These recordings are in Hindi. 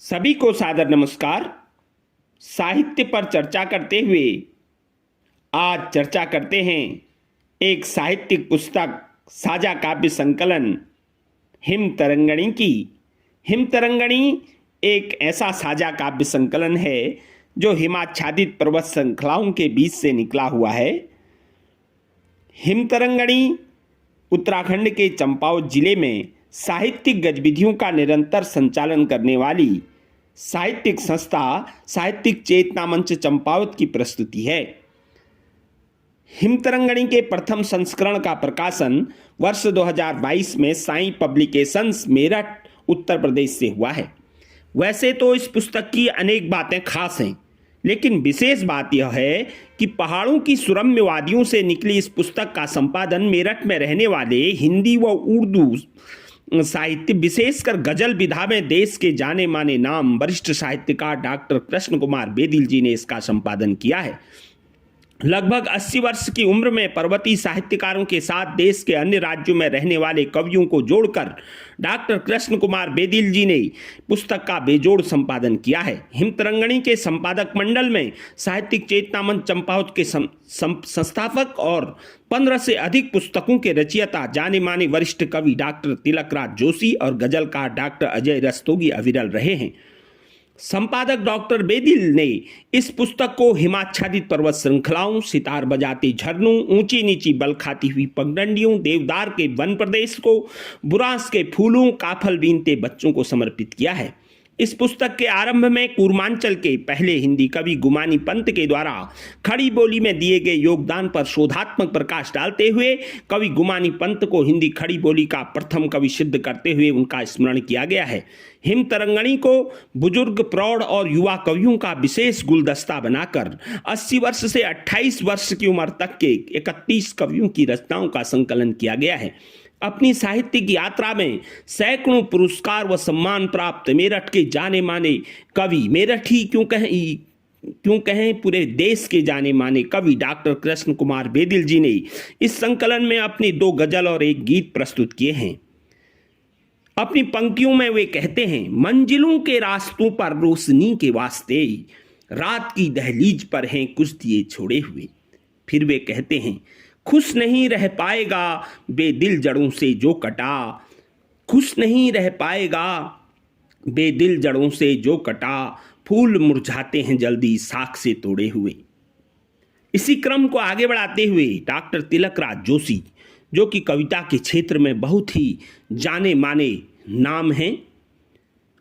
सभी को सादर नमस्कार। साहित्य पर चर्चा करते हुए आज चर्चा करते हैं एक साहित्यिक पुस्तक साझा काव्य संकलन हिम तरंगणी की। हिम तरंगणी एक ऐसा साझा काव्य संकलन है जो हिमाच्छादित पर्वत श्रृंखलाओं के बीच से निकला हुआ है। हिम तरंगणी उत्तराखंड के चंपावत जिले में साहित्यिक गतिविधियों का निरंतर संचालन करने वाली साहित्यिक संस्था साहित्यिक चेतना मंच चंपावत की प्रस्तुति है। हिमतरंगणी के प्रथम संस्करण का प्रकाशन वर्ष 2022 में साई पब्लिकेशंस मेरठ उत्तर प्रदेश से हुआ है। वैसे तो इस पुस्तक की अनेक बातें खास हैं, लेकिन विशेष बात यह है कि पहाड़ों की सुरम्य वादियों से निकली इस पुस्तक का संपादन मेरठ में रहने वाले हिंदी व उर्दू साहित्य विशेषकर गजल विधा में देश के जाने माने नाम वरिष्ठ साहित्यकार डॉक्टर कृष्ण कुमार बेदिल जी ने इसका संपादन किया है। लगभग 80 वर्ष की उम्र में पर्वतीय साहित्यकारों के साथ देश के अन्य राज्यों में रहने वाले कवियों को जोड़कर डॉक्टर कृष्ण कुमार बेदिल जी ने पुस्तक का बेजोड़ संपादन किया है। हिमतरंगणी के संपादक मंडल में साहित्यिक चेतना मंच चंपावत के संस्थापक और 15 से अधिक पुस्तकों के रचयिता जाने माने वरिष्ठ कवि डॉक्टर तिलकराज जोशी और गजलकार डॉक्टर अजय रस्तोगी अविरल रहे हैं। संपादक डॉक्टर बेदिल ने इस पुस्तक को हिमाच्छादित पर्वत श्रृंखलाओं, सितार बजाते झरनों, ऊंची नीची बल खाती हुई पगडंडियों, देवदार के वन प्रदेश को, बुरांस के फूलों, काफल बीनते बच्चों को समर्पित किया है। इस पुस्तक के आरंभ में कूर्मांचल के पहले हिंदी कवि गुमानी पंत के द्वारा खड़ी बोली में दिए गए योगदान पर शोधात्मक प्रकाश डालते हुए कवि गुमानी पंत को हिंदी खड़ी बोली का प्रथम कवि सिद्ध करते हुए उनका स्मरण किया गया है। हिम तरंगणी को बुजुर्ग, प्रौढ़ और युवा कवियों का विशेष गुलदस्ता बनाकर 80 वर्ष से 28 वर्ष की उम्र तक के 31 कवियों की रचनाओं का संकलन किया गया है। अपनी साहित्यिक यात्रा में सैकड़ों पुरस्कार व सम्मान प्राप्त मेरठ के जाने माने कवि, मेरठ ही क्यों कहें पूरे देश के जाने माने कवि डॉक्टर कृष्ण कुमार बेदिल जी ने इस संकलन में अपनी 2 गजल और 1 गीत प्रस्तुत किए हैं। अपनी पंक्तियों में वे कहते हैं, मंजिलों के रास्तों पर रोशनी के वास्ते रात की दहलीज पर हैं कुछ दिए छोड़े हुए। फिर वे कहते हैं, खुश नहीं रह पाएगा बेदिल जड़ों से जो कटा, खुश नहीं रह पाएगा बेदिल जड़ों से जो कटा, फूल मुरझाते हैं जल्दी साख से तोड़े हुए। इसी क्रम को आगे बढ़ाते हुए डॉक्टर तिलकराज जोशी, जो कि कविता के क्षेत्र में बहुत ही जाने माने नाम हैं,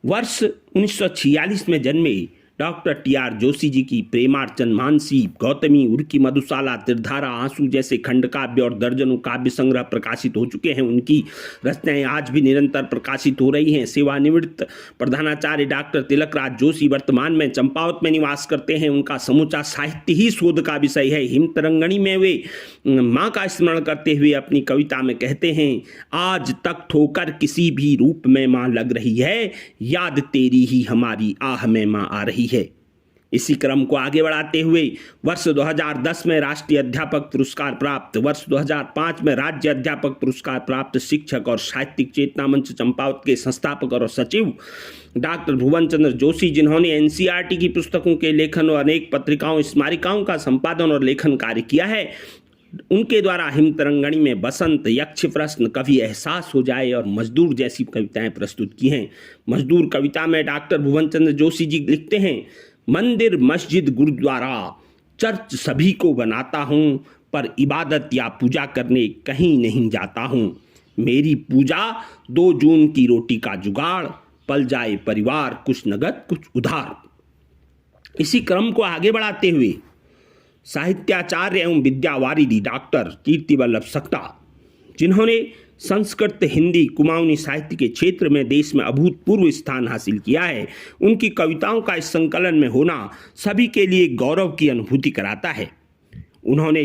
वर्ष 1946 में जन्मे डॉक्टर टी.आर. जोशी जी की प्रेमार्चन, मानसी, गौतमी, उर्की, मधुशाला, त्रिधारा, आंसू जैसे खंडकाव्य और दर्जनों काव्य संग्रह प्रकाशित हो चुके हैं। उनकी रचनाएं आज भी निरंतर प्रकाशित हो रही हैं। सेवानिवृत्त प्रधानाचार्य डॉक्टर तिलकराज जोशी वर्तमान में चंपावत में निवास करते हैं। उनका समूचा साहित्य ही शोध का विषय है। हिमतरंगणी में वे माँ का स्मरण करते हुए अपनी कविता में कहते हैं, आज तक ठोकर किसी भी रूप में माँ लग रही है, याद तेरी ही हमारी आह में माँ आ रही है। इसी क्रम को आगे बढ़ाते हुए वर्ष 2010 में राष्ट्रीय अध्यापक पुरस्कार प्राप्त, वर्ष 2005 में राज्य अध्यापक पुरस्कार प्राप्त शिक्षक और साहित्यिक चेतना मंच चंपावत के संस्थापक और सचिव डॉक्टर भुवन चंद्र जोशी, जिन्होंने एनसीईआरटी की पुस्तकों के लेखन और अनेक पत्रिकाओं, स्मारिकाओं का संपादन और लेखन कार्य किया है, उनके द्वारा हिमतरंगणी में बसंत, यक्ष प्रश्न, कभी एहसास हो जाए और मजदूर जैसी कविताएं प्रस्तुत की हैं। मजदूर कविता में डॉक्टर भुवन चंद्र जोशी जी लिखते हैं, मंदिर, मस्जिद, गुरुद्वारा, चर्च सभी को बनाता हूँ, पर इबादत या पूजा करने कहीं नहीं जाता हूँ। मेरी पूजा 2 जून की रोटी का जुगाड़, पल जाए परिवार, कुछ नगद कुछ उधार। इसी क्रम को आगे बढ़ाते हुए साहित्याचार्य एवं विद्यावारिधि डॉक्टर कीर्ति वल्लभ सक्ता, जिन्होंने संस्कृत, हिंदी, कुमाऊनी साहित्य के क्षेत्र में देश में अभूतपूर्व स्थान हासिल किया है, उनकी कविताओं का इस संकलन में होना सभी के लिए गौरव की अनुभूति कराता है। उन्होंने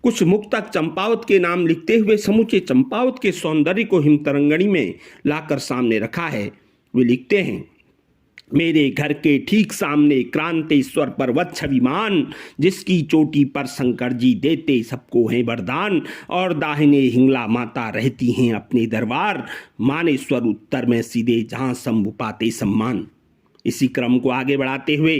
कुछ मुक्तक चंपावत के नाम लिखते हुए समूचे चंपावत के सौंदर्य को हिमतरंगणी में लाकर सामने रखा है। वे लिखते हैं, मेरे घर के ठीक सामने क्रांतेश्वर पर्वत छविमान, जिसकी चोटी पर शंकर जी देते सबको हैं वरदान, और दाहिने हिंगला माता रहती हैं अपने दरबार, मानेश्वर उत्तर में सीधे जहां शंभु पाते सम्मान। इसी क्रम को आगे बढ़ाते हुए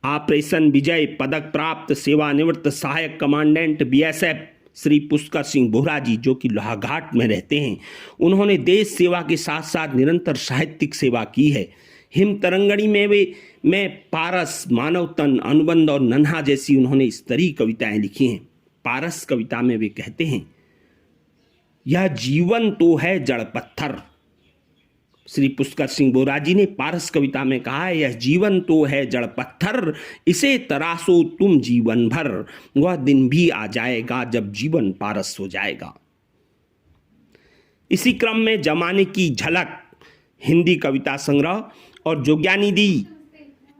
ऑपरेशन विजय पदक प्राप्त सेवानिवृत्त सहायक कमांडेंट बीएसएफ श्री पुष्कर सिंह बोहरा जी, जो कि लोहाघाट में रहते हैं, उन्होंने देश सेवा के साथ साथ निरंतर साहित्यिक सेवा की है। हिम तरंगणी में पारस, मानव तन, अनुबंध और नन्हा जैसी उन्होंने स्तरीय कविताएं लिखी हैं। पारस कविता में वे कहते हैं, यह जीवन तो है जड़ पत्थर। श्री पुष्कर सिंह बोहरा जी ने पारस कविता में कहा है, यह जीवन तो है जड़ पत्थर, इसे तराशो तुम जीवन भर, वह दिन भी आ जाएगा जब जीवन पारस हो जाएगा। इसी क्रम में जमाने की झलक हिंदी कविता संग्रह और जोग्यानिधि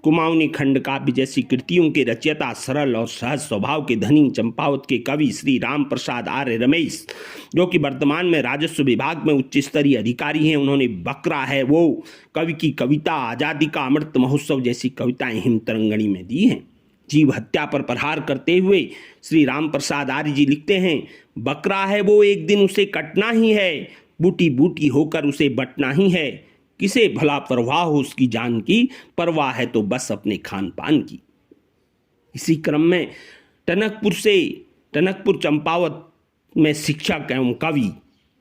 कुमाऊनी खंड काव्य जैसी कृतियों के रचयिता, सरल और सहज स्वभाव के धनी चंपावत के कवि श्री राम प्रसाद आर्य रमेश, जो कि वर्तमान में राजस्व विभाग में उच्च स्तरीय अधिकारी हैं, उन्होंने बकरा है वो कवि की कविता, आज़ादी का अमृत महोत्सव जैसी कविताएं हिम तरंगणी में दी हैं। जीव हत्या पर प्रहार करते हुए श्री राम प्रसाद आर्य जी लिखते हैं, बकरा है वो एक दिन उसे कटना ही है, बूटी बूटी होकर उसे बटना ही है, किसे भला परवाह हो उसकी जान की, परवाह है तो बस अपने खान पान की। इसी क्रम में टनकपुर चंपावत में शिक्षक एवं कवि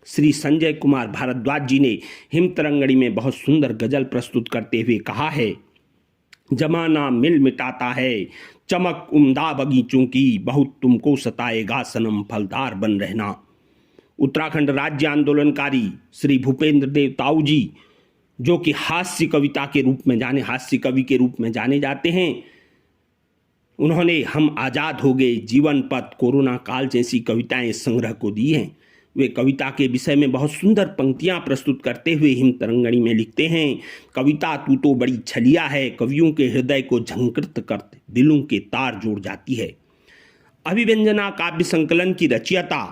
श्री संजय कुमार भारद्वाज जी ने हिम तरंगणी में बहुत सुंदर गजल प्रस्तुत करते हुए कहा है, जमाना मिल मिटाता है चमक उम्दा बगीचों की, बहुत तुमको सताएगा सनम फलदार बन रहना। उत्तराखंड राज्य आंदोलनकारी श्री भूपेंद्र देव ताऊ जी, जो कि हास्य कवि के रूप में जाने जाते हैं, उन्होंने हम आज़ाद हो गए, जीवन पथ, कोरोना काल जैसी कविताएं इस संग्रह को दी हैं। वे कविता के विषय में बहुत सुंदर पंक्तियां प्रस्तुत करते हुए हिम तरंगणी में लिखते हैं, कविता तू तो बड़ी छलिया है, कवियों के हृदय को झंकृत करते दिलों के तार जोड़ जाती है। अभिव्यंजना काव्य संकलन की रचयिता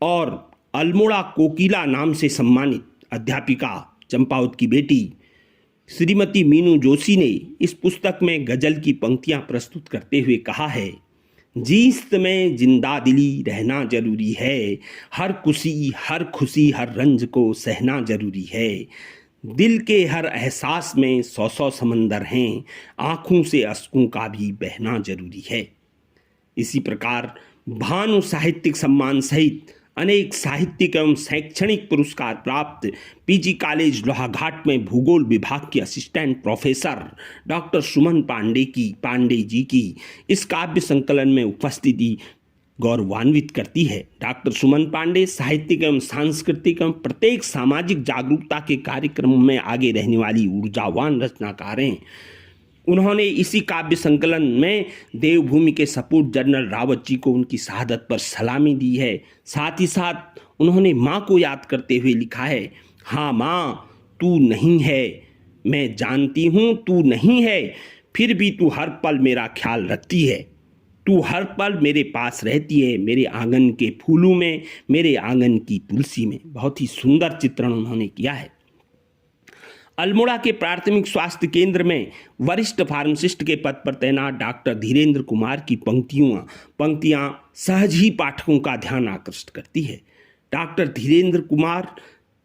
और अल्मोड़ा कोकिला नाम से सम्मानित अध्यापिका चंपावत की बेटी श्रीमती मीनू जोशी ने इस पुस्तक में गजल की पंक्तियां प्रस्तुत करते हुए कहा है, जीस्त में जिंदा दिली रहना जरूरी है, हर खुशी हर रंज को सहना जरूरी है, दिल के हर एहसास में 100 समंदर हैं, आंखों से अश्कों का भी बहना जरूरी है। इसी प्रकार भानु साहित्यिक सम्मान सहित अनेक साहित्यिक एवं शैक्षणिक पुरस्कार प्राप्त पीजी कॉलेज लोहाघाट में भूगोल विभाग के असिस्टेंट प्रोफेसर डॉक्टर सुमन पांडे जी की इस काव्य संकलन में उपस्थिति गौरवान्वित करती है। डॉक्टर सुमन पांडे साहित्यिक एवं सांस्कृतिक एवं प्रत्येक सामाजिक जागरूकता के कार्यक्रमों में आगे रहने वाली ऊर्जावान रचनाकार हैं। उन्होंने इसी काव्य संकलन में देवभूमि के सपूत जनरल रावत जी को उनकी शहादत पर सलामी दी है। साथ ही साथ उन्होंने माँ को याद करते हुए लिखा है, हाँ माँ तू नहीं है, मैं जानती हूँ तू नहीं है, फिर भी तू हर पल मेरा ख्याल रखती है, तू हर पल मेरे पास रहती है, मेरे आंगन के फूलों में, मेरे आंगन की तुलसी में। बहुत ही सुंदर चित्रण उन्होंने किया है। अल्मोड़ा के प्राथमिक स्वास्थ्य केंद्र में वरिष्ठ फार्मासिस्ट के पद पर तैनात डॉक्टर धीरेन्द्र कुमार की पंक्तियां सहज ही पाठकों का ध्यान आकृष्ट करती है। डॉक्टर धीरेन्द्र कुमार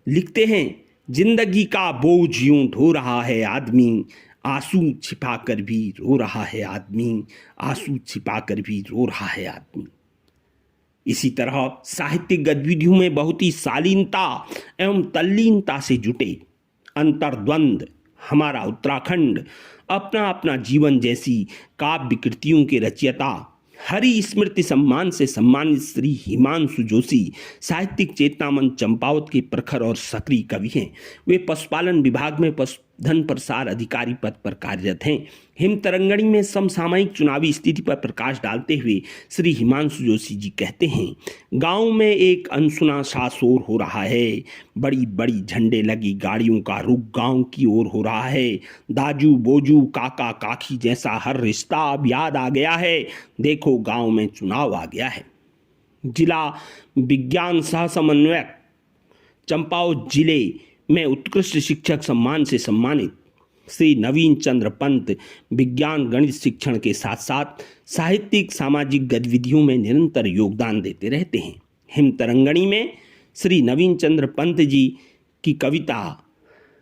लिखते हैं, जिंदगी का बोझ यूं ढो रहा है आदमी, आंसू छिपाकर भी रो रहा है आदमी, आंसू छिपाकर भी रो रहा है आदमी। इसी तरह साहित्यिक गतिविधियों में बहुत ही शालीनता एवं तल्लीनता से जुटे अंतर्द्वंद हमारा उत्तराखंड अपना अपना जीवन जैसी काव्य कृतियों के रचयिता हरि स्मृति सम्मान से सम्मानित श्री हिमांशु जोशी साहित्यिक चेतना मंच चंपावत के प्रखर और सक्रिय कवि हैं। वे पशुपालन विभाग में पशुधन प्रसार अधिकारी पद पर कार्यरत हैं। हिम तरंगणी में समसामयिक चुनावी स्थिति पर प्रकाश डालते हुए श्री हिमांशु जोशी जी कहते हैं, गांव में एक अनसुना सा शोर हो रहा है, बड़ी बड़ी झंडे लगी गाड़ियों का रुख गांव की ओर हो रहा है, दाजू बोजू काका काकी जैसा हर रिश्ता अब याद आ गया है, देखो गांव में चुनाव आ गया है। जिला विज्ञान सह समन्वयक चंपावत जिले में उत्कृष्ट शिक्षक सम्मान से सम्मानित श्री नवीन चंद्र पंत विज्ञान गणित शिक्षण के साथ साथ साहित्यिक सामाजिक गतिविधियों में निरंतर योगदान देते रहते हैं। हिम तरंगणी में श्री नवीन चंद्र पंत जी की कविता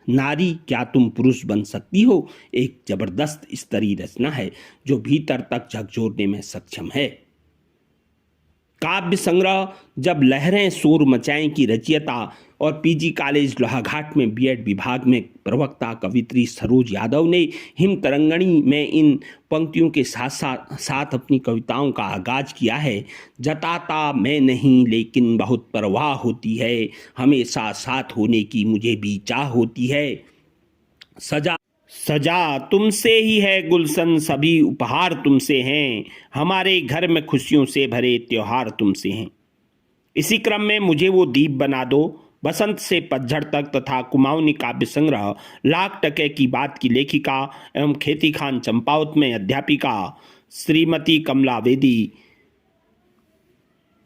नारी क्या तुम पुरुष बन सकती हो एक जबरदस्त स्तरीय रचना है जो भीतर तक झकझोरने में सक्षम है। काव्य संग्रह जब लहरें शोर मचाएं की रचयिता और पीजी कॉलेज लोहाघाट में बीएड विभाग में प्रवक्ता कवित्री सरोज यादव ने हिम तरंगणी में इन पंक्तियों के साथ साथ अपनी कविताओं का आगाज किया है। जताता मैं नहीं लेकिन बहुत परवाह होती है, हमेशा साथ होने की मुझे भी चाह होती है। सजा तुमसे ही है गुलशन, सभी उपहार तुमसे हैं, हमारे घर में खुशियों से भरे त्योहार तुमसे हैं। इसी क्रम में मुझे वो दीप बना दो, बसंत से पतझड़ तक तथा कुमाऊनी काव्य संग्रह लाख टके की बात की लेखिका एवं खेती खान चंपावत में अध्यापिका श्रीमती कमला वेदी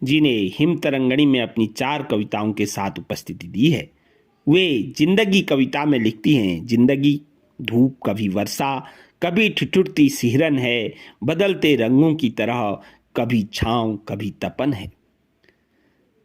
जी ने हिम तरंगणी में अपनी 4 कविताओं के साथ उपस्थिति दी है। वे जिंदगी कविता में लिखती हैं, जिंदगी धूप कभी वर्षा, कभी ठिठुरती सिहरन है, बदलते रंगों की तरह, कभी छांव कभी तपन है।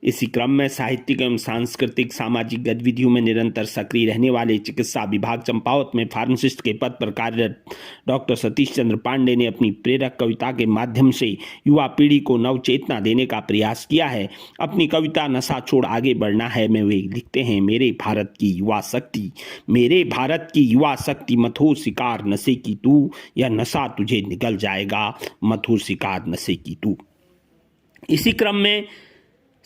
इसी क्रम में साहित्यिक एवं सांस्कृतिक सामाजिक गतिविधियों में निरंतर सक्रिय रहने वाले चिकित्सा विभाग चंपावत में फार्मासिस्ट के पद पर कार्यरत डॉक्टर सतीश चंद्र पांडे ने अपनी प्रेरक कविता के माध्यम से युवा पीढ़ी को नवचेतना देने का प्रयास किया है। अपनी कविता नशा छोड़ आगे बढ़ना है में वे लिखते हैं, मेरे भारत की युवा शक्ति, मेरे भारत की युवा शक्ति, मत हो शिकार नशे की तू, यह नशा तुझे निगल जाएगा, मत हो शिकार नशे की तू। इसी क्रम में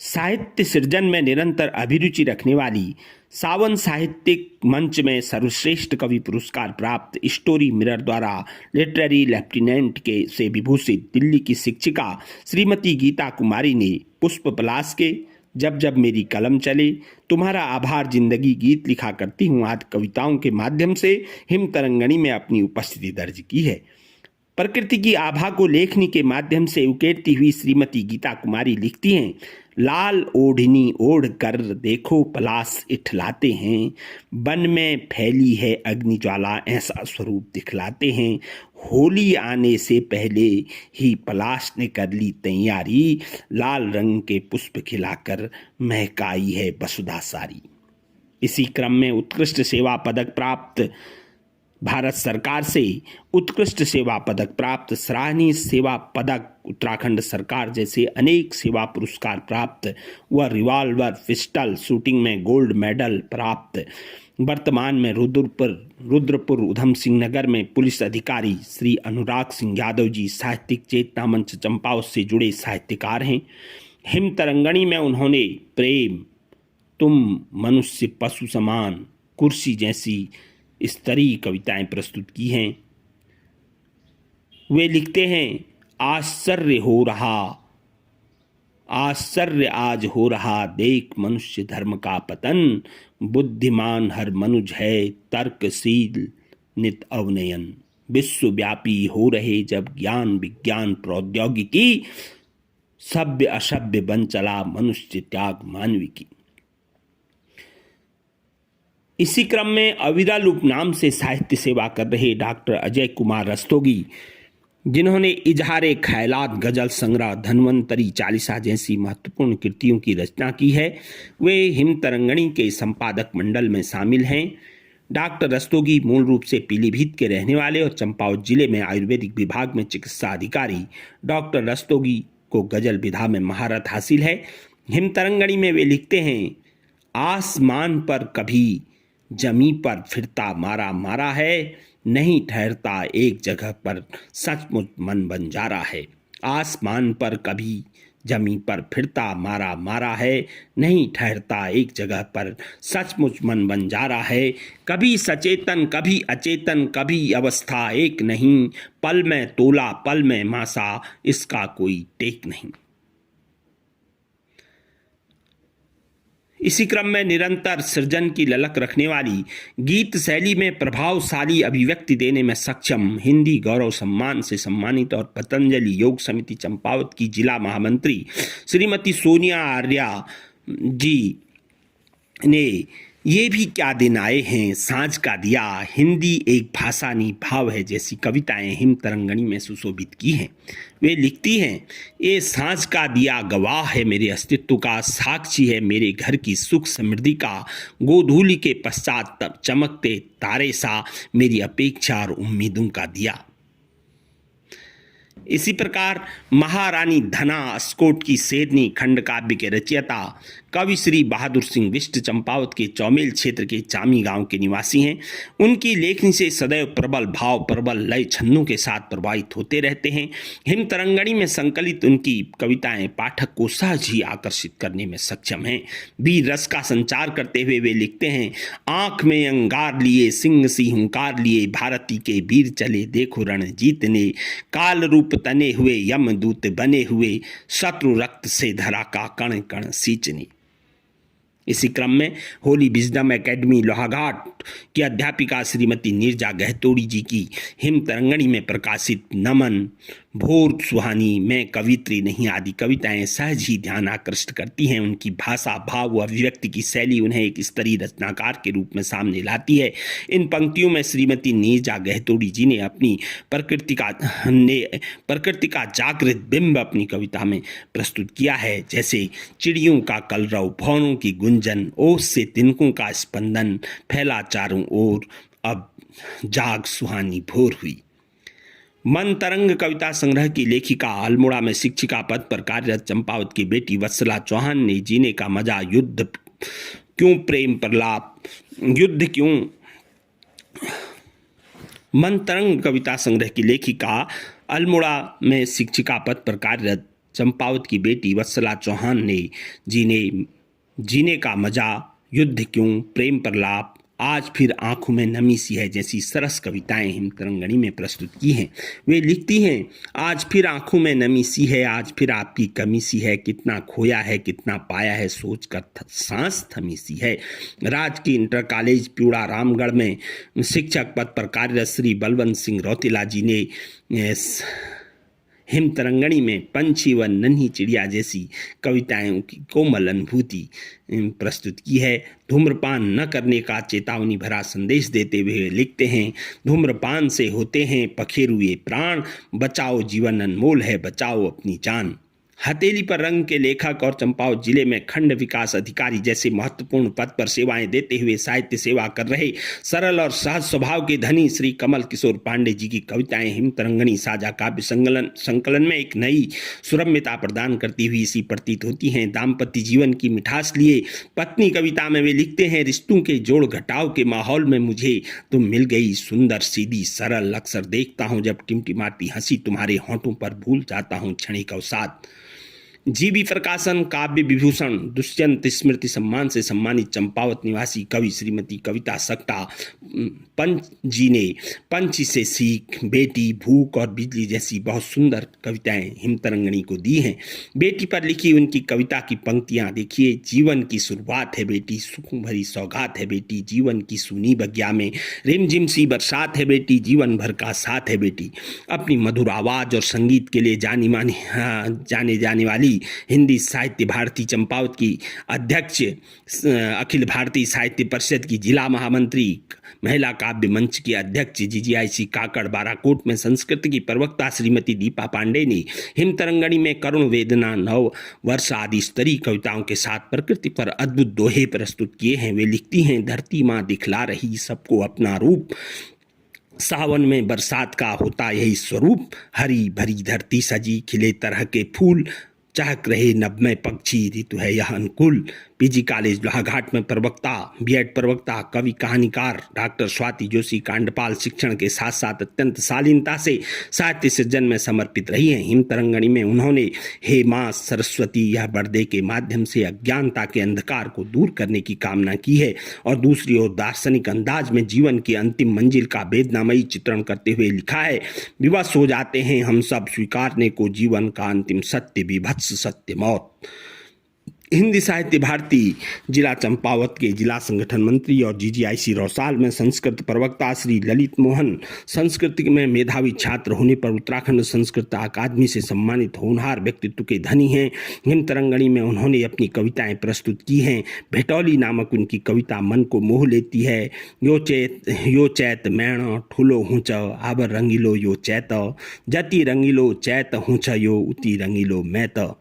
साहित्य सृजन में निरंतर अभिरुचि रखने वाली सावन साहित्यिक मंच में सर्वश्रेष्ठ कवि पुरस्कार प्राप्त स्टोरी मिरर द्वारा लिटरेरी लेफ्टिनेंट के से विभूषित दिल्ली की शिक्षिका श्रीमती गीता कुमारी ने पुष्प पलाश के जब जब मेरी कलम चले, तुम्हारा आभार जिंदगी गीत लिखा करती हूँ आदि कविताओं के माध्यम से हिम तरंगणी में अपनी उपस्थिति दर्ज की है। प्रकृति की आभा को लेखनी के माध्यम से उकेरती हुई श्रीमती गीता कुमारी लिखती हैं, लाल ओढ़नी ओढ़ कर देखो पलाश इठलाते हैं, वन में फैली है अग्नि ज्वाला ऐसा स्वरूप दिखलाते हैं, होली आने से पहले ही पलाश ने कर ली तैयारी, लाल रंग के पुष्प खिलाकर महकाई है वसुधा सारी। इसी क्रम में उत्कृष्ट सेवा पदक प्राप्त भारत सरकार से उत्कृष्ट सेवा पदक प्राप्त, सराहनीय सेवा पदक उत्तराखंड सरकार जैसे अनेक सेवा पुरस्कार प्राप्त व रिवॉल्वर पिस्टल शूटिंग में गोल्ड मेडल प्राप्त, वर्तमान में रुद्रपुर उधम सिंह नगर में पुलिस अधिकारी श्री अनुराग सिंह यादव जी साहित्यिक चेतना मंच चंपावत से जुड़े साहित्यकार हैं। हिम तरंगणी में उन्होंने प्रेम, तुम मनुष्य पशु समान, कुर्सी जैसी स्तरीय कविताएं प्रस्तुत की हैं। वे लिखते हैं, आश्चर्य आज हो रहा देख मनुष्य धर्म का पतन, बुद्धिमान हर मनुज है तर्कशील नित अवनयन, विश्वव्यापी हो रहे जब ज्ञान विज्ञान प्रौद्योगिकी, सभ्य असभ्य बन चला मनुष्य त्याग मानविकी। इसी क्रम में अविरल उपनाम से साहित्य सेवा कर रहे डॉक्टर अजय कुमार रस्तोगी, जिन्होंने इजहारे ख्यालात गजल संग्रह धन्वंतरी चालीसा जैसी महत्वपूर्ण कृतियों की रचना की है, वे हिम तरंगणी के संपादक मंडल में शामिल हैं। डॉक्टर रस्तोगी मूल रूप से पीलीभीत के रहने वाले और चंपावत जिले में आयुर्वेदिक विभाग में चिकित्सा अधिकारी डॉक्टर रस्तोगी को गजल विधा में महारत हासिल है। हिम तरंगणी में वे लिखते हैं, आसमान पर कभी जमी पर फिरता मारा मारा है, नहीं ठहरता एक जगह पर सचमुच मन बंजारा है। आसमान पर कभी जमी पर फिरता मारा मारा है, नहीं ठहरता एक जगह पर सचमुच मन बंजारा है। कभी सचेतन कभी अचेतन कभी अवस्था एक नहीं, पल में तोला पल में मासा इसका कोई टेक नहीं। इसी क्रम में निरंतर सृजन की ललक रखने वाली, गीत शैली में प्रभावशाली अभिव्यक्ति देने में सक्षम, हिंदी गौरव सम्मान से सम्मानित और पतंजलि योग समिति चंपावत की जिला महामंत्री श्रीमती सोनिया आर्या जी ने ये भी क्या दिन आए हैं, सांझ का दिया, हिंदी एक भाषा नहीं भाव है जैसी कविताएं हिम तरंगणी में सुशोभित की हैं। वे लिखती हैं, ये सांझ का दिया गवाह है मेरे अस्तित्व का, साक्षी है मेरे घर की सुख समृद्धि का, गोधूलि के पश्चात तब चमकते तारे सा मेरी अपेक्षा और उम्मीदों का दिया। इसी प्रकार महारानी धना अस्कोट की शेरनी खंड काव्य के रचयिता कवि श्री बहादुर सिंह बिष्ट चंपावत के चौमेल क्षेत्र के चामी गांव के निवासी हैं। उनकी लेखनी से सदैव प्रबल भाव, प्रबल लय छंदों के साथ प्रभावित होते रहते हैं। हिम तरंगणी में संकलित उनकी कविताएं पाठक को सहज ही आकर्षित करने में सक्षम हैं। वीर रस का संचार करते हुए वे लिखते हैं, आंख में अंगार लिए सिंह सी हुंकार लिए, भारती के वीर चले देखो रण जीतने, काल रूप तने हुए यमदूत बने हुए, शत्रु रक्त से धरा का कण कण सींचने। इसी क्रम में होली विजडम एकेडमी लोहाघाट की अध्यापिका श्रीमती नीरजा गहतोड़ी जी की हिम तरंगणी में प्रकाशित नमन, भोर सुहानी, मैं कवित्री नहीं आदि कविताएं सहज ही ध्यान आकृष्ट करती हैं। उनकी भाषा, भाव व अभिव्यक्ति की शैली उन्हें एक स्तरीय रचनाकार के रूप में सामने लाती है। इन पंक्तियों में श्रीमती नीरजा गहतोड़ी जी ने अपनी प्रकृति का जागृत बिंब अपनी कविता में प्रस्तुत किया है, जैसे चिड़ियों का कलरव, भौरों की गुंजन, ओस से तिनकों का स्पंदन फैला चारों ओर, अब जाग सुहानी भोर हुई। मन तरंग कविता संग्रह की लेखिका, अल्मोड़ा में शिक्षिका पद पर कार्यरत चंपावत की बेटी वत्सला चौहान ने जीने का मजा, युद्ध क्यों, प्रेम प्रलाप, युद्ध क्यों। मन तरंग कविता संग्रह की लेखिका, अल्मोड़ा में शिक्षिका पद पर कार्यरत चंपावत की बेटी वत्सला चौहान ने जीने का मजा, युद्ध क्यों, प्रेम प्रलाप, आज फिर आंखों में नमी सी है जैसी सरस कविताएं हिम तरंगणी में प्रस्तुत की हैं। वे लिखती हैं, आज फिर आंखों में नमी सी है, आज फिर आपकी कमी सी है, कितना खोया है कितना पाया है, सोच कर सांस थमी सी है। राजकीय इंटर कॉलेज प्यूड़ा रामगढ़ में शिक्षक पद पर कार्यरत श्री बलवंत सिंह रौतेला जी ने हिम तरंगणी में पंछी व नन्ही चिड़िया जैसी कविताओं की कोमल अनुभूति प्रस्तुत की है। धूम्रपान न करने का चेतावनी भरा संदेश देते हुए लिखते हैं, धूम्रपान से होते हैं पखेरुए प्राण, बचाओ जीवन अनमोल है, बचाओ अपनी जान। हथेली पर रंग के लेखक और चंपावत जिले में खंड विकास अधिकारी जैसे महत्वपूर्ण पद पर सेवाएं देते हुए साहित्य सेवा कर रहे सरल और सहज स्वभाव के धनी श्री कमल किशोर पांडे जी की कविताएं हिम तरंगणी साझा काव्य संकलन में एक नई सुरम्यता प्रदान करती हुई इसी प्रतीत होती हैं। दाम्पत्य जीवन की मिठास लिए पत्नी कविता में वे लिखते हैं, रिश्तों के जोड़ घटाव के माहौल में मुझे तुम मिल गई, सुंदर सीधी सरल, अक्सर देखता हूं जब टिमटिमाती हंसी तुम्हारे होंठों पर, भूल जाता हूं क्षणिक अवसाद। जीबी प्रकाशन काव्य विभूषण दुष्यंत स्मृति सम्मान से सम्मानित चंपावत निवासी कवि श्रीमती कविता सक्टा पंच जी ने पंछी से सीख, बेटी, भूख और बिजली जैसी बहुत सुंदर कविताएं हिम तरंगणी को दी हैं। बेटी पर लिखी उनकी कविता की पंक्तियां देखिए, जीवन की शुरुआत है बेटी, सुख भरी सौगात है बेटी, जीवन की सूनी बगिया में रिमझिम सी बरसात है बेटी, जीवन भर का साथ है बेटी। अपनी मधुर आवाज और संगीत के लिए जाने जाने वाली हिंदी साहित्य भारती चंपावत की अध्यक्ष, अखिल भारतीय साहित्य परिषद की जिला महामंत्री, महिला काव्य मंच की अध्यक्ष जीजीआईसी काकड़ बाराकोट में संस्कृत की प्रवक्ता श्रीमती दीपा पांडे ने हिम तरंगणी में करुण वेदना, नव वर्ष आदि स्तरीय कविताओं के साथ प्रकृति पर अद्भुत दोहे प्रस्तुत किए हैं। वे लिखती हैं, धरती माँ दिखला रही सबको अपना रूप, सावन में बरसात का होता यही स्वरूप, हरी भरी धरती सजी, खिले तरह के फूल, चहक रहे नभमय पक्षी, ऋतु है यह अनुकूल। पीजी कॉलेज लोहाघाट में प्रवक्ता, बीएड प्रवक्ता, कवि कहानीकार डॉक्टर स्वाति जोशी कांडपाल शिक्षण के साथ साथ अत्यंत शालीनता से साहित्य सृजन में समर्पित रही हैं। हिम तरंगणी में उन्होंने हे माँ सरस्वती यह बरदे के माध्यम से अज्ञानता के अंधकार को दूर करने की कामना की है, और दूसरी ओर दार्शनिक अंदाज में जीवन की अंतिम मंजिल का वेदनामयी चित्रण करते हुए लिखा है, विवश हो जाते हैं हम सब स्वीकारने को जीवन का अंतिम सत्य, विभत्स सत्य मौत। हिंदी साहित्य भारती जिला चंपावत के जिला संगठन मंत्री और जीजीआईसी रौसाल में संस्कृत प्रवक्ता श्री ललित मोहन संस्कृत में मेधावी छात्र होने पर उत्तराखंड संस्कृत अकादमी से सम्मानित होनहार व्यक्तित्व के धनी हैं। हिमतरंगणी में उन्होंने अपनी कविताएं प्रस्तुत की हैं। भेटौली नामक उनकी कविता मन को मोह लेती है। यो चैत मैण ठुलो हुंच आबर रंगीलो यो चैत जति रंगीलो चैत हुंच यो उति रंगीलो मैत।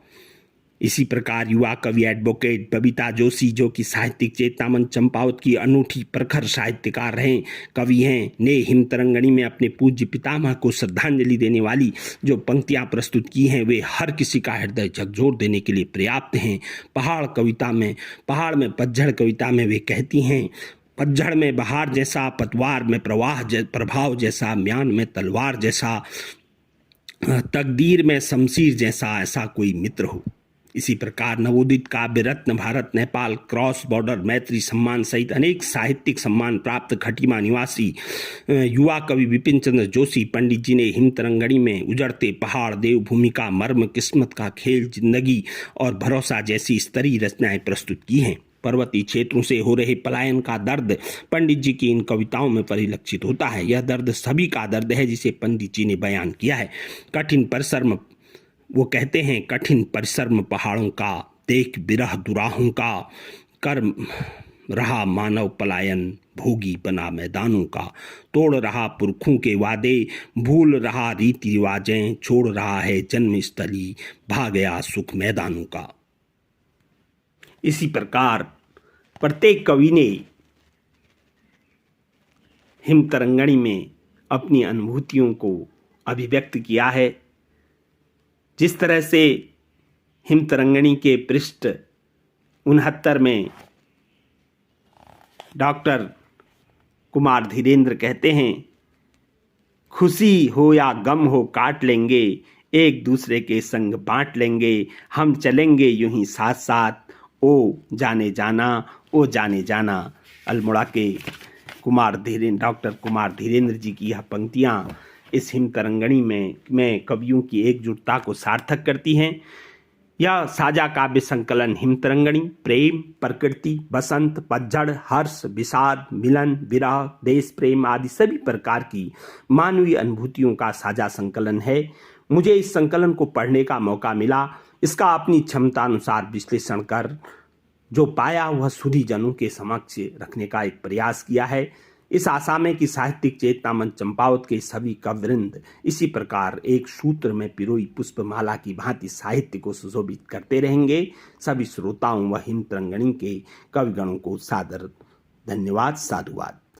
इसी प्रकार युवा कवि एडवोकेट बबीता जोशी, जो कि साहित्यिक चेतना मंच चंपावत की अनूठी प्रखर साहित्यकार रहे कवि हैं, ने हिमतरंगणी में अपने पूज्य पितामह को श्रद्धांजलि देने वाली जो पंक्तियां प्रस्तुत की हैं वे हर किसी का हृदय झकझोर देने के लिए पर्याप्त हैं। पहाड़ में पतझड़ कविता में वे कहती हैं, पतझड़ में बहार जैसा, पतवार में प्रभाव जैसा, म्यान में तलवार जैसा, तकदीर में शमशीर जैसा ऐसा कोई मित्र हो। इसी प्रकार नवोदित काव्य रत्न, भारत नेपाल क्रॉस बॉर्डर मैत्री सम्मान सहित अनेक साहित्यिक सम्मान प्राप्त खटीमा निवासी युवा कवि विपिन चंद्र जोशी पंडित जी ने हिमतरंगणी में उजड़ते पहाड़, देवभूमि का मर्म, किस्मत का खेल, जिंदगी और भरोसा जैसी स्तरीय रचनाएं प्रस्तुत की हैं। पर्वतीय क्षेत्रों से हो रहे पलायन का दर्द पंडित जी की इन कविताओं में परिलक्षित होता है। यह दर्द सभी का दर्द है जिसे पंडित जी ने बयान किया है। वो कहते हैं, कठिन परिश्रम पहाड़ों का, देख बिरह दुराहों का, कर रहा मानव पलायन, भोगी बना मैदानों का, तोड़ रहा पुरखों के वादे, भूल रहा रीति रिवाजें, छोड़ रहा है जन्मस्थली, भाग गया सुख मैदानों का। इसी प्रकार प्रत्येक कवि ने हिमतरंगणी में अपनी अनुभूतियों को अभिव्यक्त किया है। जिस तरह से हिमतरंगणी के पृष्ठ 69 में डॉक्टर कुमार धीरेन्द्र कहते हैं, खुशी हो या गम हो काट लेंगे, एक दूसरे के संग बांट लेंगे, हम चलेंगे यूं ही साथ साथ, ओ जाने जाना। अल्मोड़ा के डॉक्टर कुमार धीरेन्द्र जी की यह पंक्तियाँ इस हिमतरंगणी में कवियों की एकजुटता को सार्थक करती हैं। यह साझा काव्य संकलन हिमतरंगणी प्रेम, प्रकृति, बसंत, पतझड़, हर्ष, विषाद, मिलन, विरह, देश प्रेम आदि सभी प्रकार की मानवीय अनुभूतियों का साझा संकलन है। मुझे इस संकलन को पढ़ने का मौका मिला। इसका अपनी क्षमता अनुसार विश्लेषण कर जो पाया वह सुधी जनों के समक्ष रखने का एक प्रयास किया है। इस आशा में कि साहित्यिक चेतना मंच चंपावत के सभी कविवृंद इसी प्रकार एक सूत्र में पिरोई पुष्पमाला की भांति साहित्य को सुशोभित करते रहेंगे। सभी श्रोताओं व हिमतरंगणी के कविगणों को सादर धन्यवाद, साधुवाद।